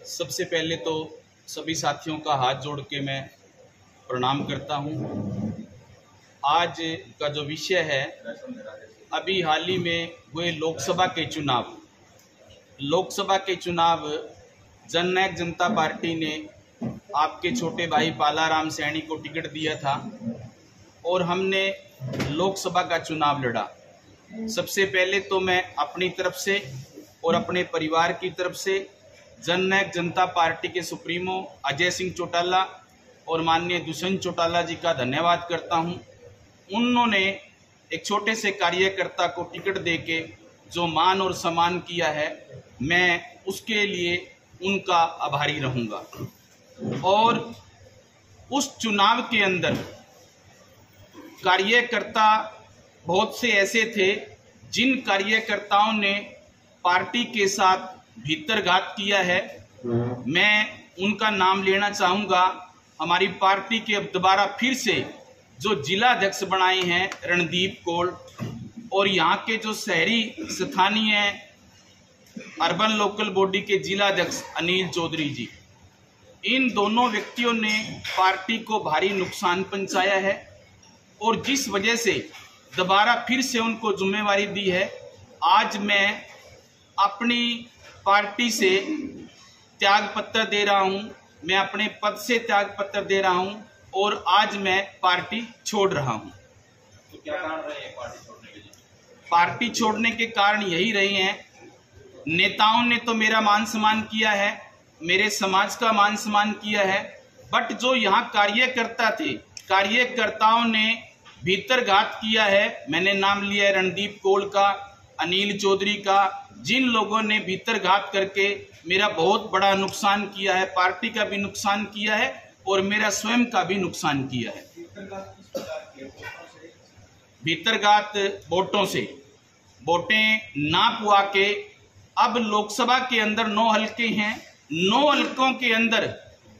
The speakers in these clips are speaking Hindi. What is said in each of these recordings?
सबसे पहले तो सभी साथियों का हाथ जोड़ के मैं प्रणाम करता हूं। आज का जो विषय है, अभी हाल ही में हुए लोकसभा के चुनाव जननायक जनता पार्टी ने आपके छोटे भाई पालाराम सैनी को टिकट दिया था और हमने लोकसभा का चुनाव लड़ा। सबसे पहले तो मैं अपनी तरफ से और अपने परिवार की तरफ से जननायक जनता पार्टी के सुप्रीमो अजय सिंह चौटाला और माननीय दुष्यंत चौटाला जी का धन्यवाद करता हूं। उन्होंने एक छोटे से कार्यकर्ता को टिकट देके जो मान और सम्मान किया है, मैं उसके लिए उनका आभारी रहूंगा। और उस चुनाव के अंदर कार्यकर्ता बहुत से ऐसे थे जिन कार्यकर्ताओं ने पार्टी के साथ भीतरघात किया है। मैं उनका नाम लेना चाहूँगा। हमारी पार्टी के अब दोबारा फिर से जो जिला अध्यक्ष बनाए हैं रणदीप कौल, और यहाँ के जो शहरी स्थानीय अर्बन लोकल बॉडी के जिला अध्यक्ष अनिल चौधरी जी, इन दोनों व्यक्तियों ने पार्टी को भारी नुकसान पहुंचाया है और जिस वजह से दोबारा फिर से उनको जिम्मेवारी दी है। आज मैं अपनी पार्टी से त्याग पत्र दे रहा हूं, मैं अपने पद से त्याग पत्र दे रहा हूं और आज मैं पार्टी छोड़ रहा हूं। तो क्या कारण रहे हैं पार्टी छोड़ने के लिए? पार्टी छोड़ने के कारण यही रहे हैं, नेताओं ने तो मेरा मान सम्मान किया है, मेरे समाज का मान सम्मान किया है, बट जो यहाँ कार्यकर्ता थे, कार्यकर्ताओं ने भीतरघात किया है। मैंने नाम लिया है रणदीप कौल का, अनिल चौधरी का, जिन लोगों ने भीतरघात करके मेरा बहुत बड़ा नुकसान किया है, पार्टी का भी नुकसान किया है और मेरा स्वयं का भी नुकसान किया है। भीतरघात वोटों से, वोटें ना पुआ के, अब लोकसभा के अंदर 9 हल्के हैं, 9 हल्कों के अंदर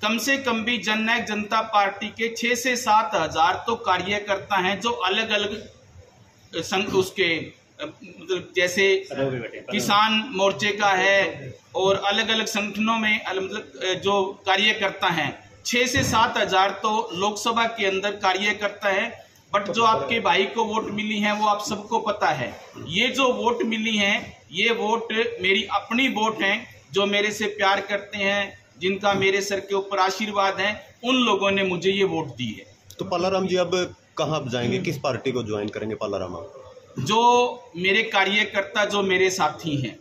कम से कम भी जननायक जनता पार्टी के 6 से 7 हजार तो कार्यकर्ता हैं जो अलग अलग संघ उसके मतलब जैसे किसान मोर्चे का है और अलग अलग संगठनों में मतलब जो कार्यकर्ता हैं, 6 से 7 हजार तो लोकसभा के अंदर कार्यकर्ता है। बट जो आपके भाई को वोट मिली हैं वो आप सबको पता है। ये जो वोट मिली हैं, ये वोट मेरी अपनी वोट हैं, जो मेरे से प्यार करते हैं, जिनका मेरे सर के ऊपर आशीर्वाद है, उन लोगों ने मुझे ये वोट दी है। तो पालाराम जी अब कहाँ जाएंगे, किस पार्टी को ज्वाइन करेंगे पालाराम? जो मेरे कार्यकर्ता, जो मेरे साथी हैं,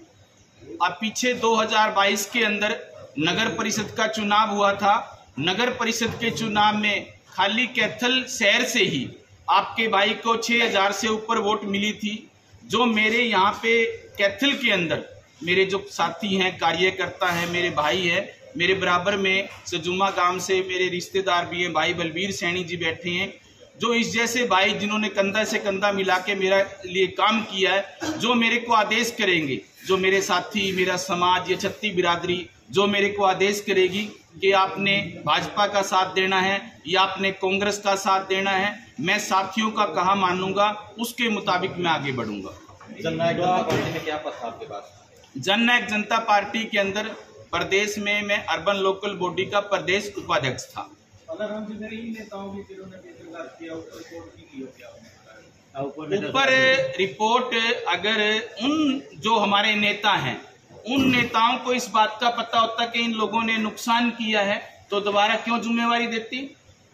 अब पीछे 2022 के अंदर नगर परिषद का चुनाव हुआ था। नगर परिषद के चुनाव में खाली कैथल शहर से ही आपके भाई को 6000 से ऊपर वोट मिली थी। जो मेरे यहाँ पे कैथल के अंदर मेरे जो साथी हैं, कार्यकर्ता हैं, मेरे भाई हैं, मेरे बराबर में सजुमा गांव से मेरे रिश्तेदार भी हैं, भाई बलबीर सैनी जी बैठे हैं, जो इस जैसे भाई जिन्होंने कंधा से कंधा मिला के मेरा लिए काम किया है, जो मेरे को आदेश करेंगे, जो मेरे साथी, मेरा समाज, ये छत्ती बिरादरी जो मेरे को आदेश करेगी कि आपने भाजपा का साथ देना है या आपने कांग्रेस का साथ देना है, मैं साथियों का कहा मानूंगा, उसके मुताबिक मैं आगे बढ़ूंगा। जननायक जनता पार्टी में क्या पद था आपके पास? जननायक जनता पार्टी के अंदर प्रदेश में मैं अर्बन लोकल बॉडी का प्रदेश उपाध्यक्ष था। ऊपर रिपोर्ट अगर उन जो हमारे नेता हैं, उन नेताओं को इस बात का पता होता कि इन लोगों ने नुकसान किया है तो दोबारा क्यों जिम्मेवारी देती?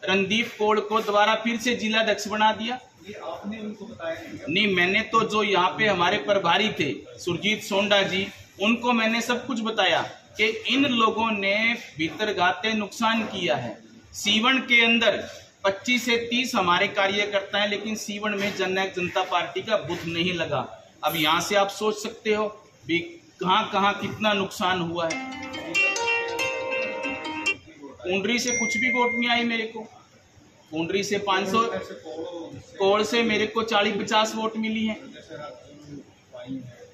रणदीप कौल को दोबारा फिर से जिला अध्यक्ष बना दिया। ये आपने उनको बताया नहीं, मैंने तो जो यहाँ पे हमारे प्रभारी थे सुरजीत सोंडा जी, उनको मैंने सब कुछ बताया कि इन लोगों ने भीतरघाते नुकसान किया है। सीवन के अंदर 25 से 30 हमारे कार्यकर्ता हैं, लेकिन सीवन में जननायक जनता पार्टी का बूथ नहीं लगा। अब यहाँ से आप सोच सकते हो भी कहाँ कहाँ कितना नुकसान हुआ है। कुंडरी से कुछ भी वोट नहीं आई मेरे को। कुंडरी से 500, कोड़ से मेरे को 40-50 वोट मिली है,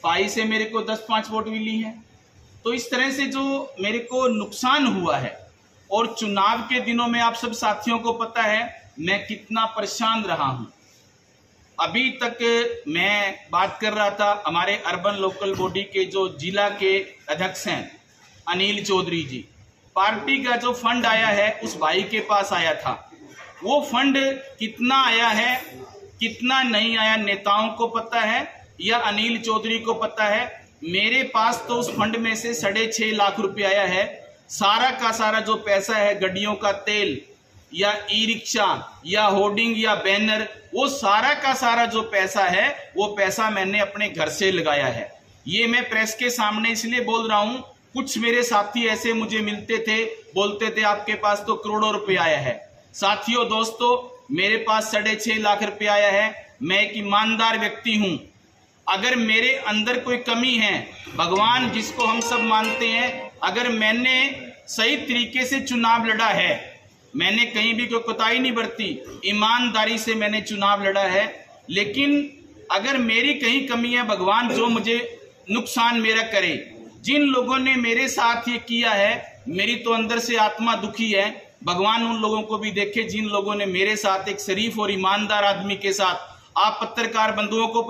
पाई से मेरे को 10-5 वोट मिली है। तो इस तरह से जो मेरे को नुकसान हुआ है, और चुनाव के दिनों में आप सब साथियों को पता है मैं कितना परेशान रहा हूं। अभी तक मैं बात कर रहा था, हमारे अर्बन लोकल बॉडी के जो जिला के अध्यक्ष हैं, अनिल चौधरी जी। पार्टी का जो फंड आया है उस भाई के पास आया था। वो फंड कितना आया है कितना नहीं आया नेताओं को पता है या अनिल चौधरी को पता है। मेरे पास तो उस फंड में से 6.5 लाख रुपए आया है। सारा का सारा जो पैसा है गड्डियों का तेल या ई रिक्शा या होर्डिंग या बैनर, वो सारा का सारा जो पैसा है वो पैसा मैंने अपने घर से लगाया है। ये मैं प्रेस के सामने इसलिए बोल रहा हूं, कुछ मेरे साथी ऐसे मुझे मिलते थे, बोलते थे आपके पास तो करोड़ों रुपए आया है। साथियों दोस्तों, मेरे पास 6.5 लाख रुपए आया है। मैं एक ईमानदार व्यक्ति हूं। अगर मेरे अंदर कोई कमी है, भगवान जिसको हम सब मानते हैं, अगर मैंने सही तरीके से चुनाव लड़ा है, मैंने कहीं भी कोई कोताही नहीं बरती, ईमानदारी से मैंने चुनाव लड़ा है, लेकिन अगर मेरी कहीं कमी है, भगवान जो मुझे नुकसान मेरा करे। जिन लोगों ने मेरे साथ ये किया है, मेरी तो अंदर से आत्मा दुखी है। भगवान उन लोगों को भी देखे जिन लोगों ने मेरे साथ, एक शरीफ और ईमानदार आदमी के साथ, आप पत्रकार बंधुओं को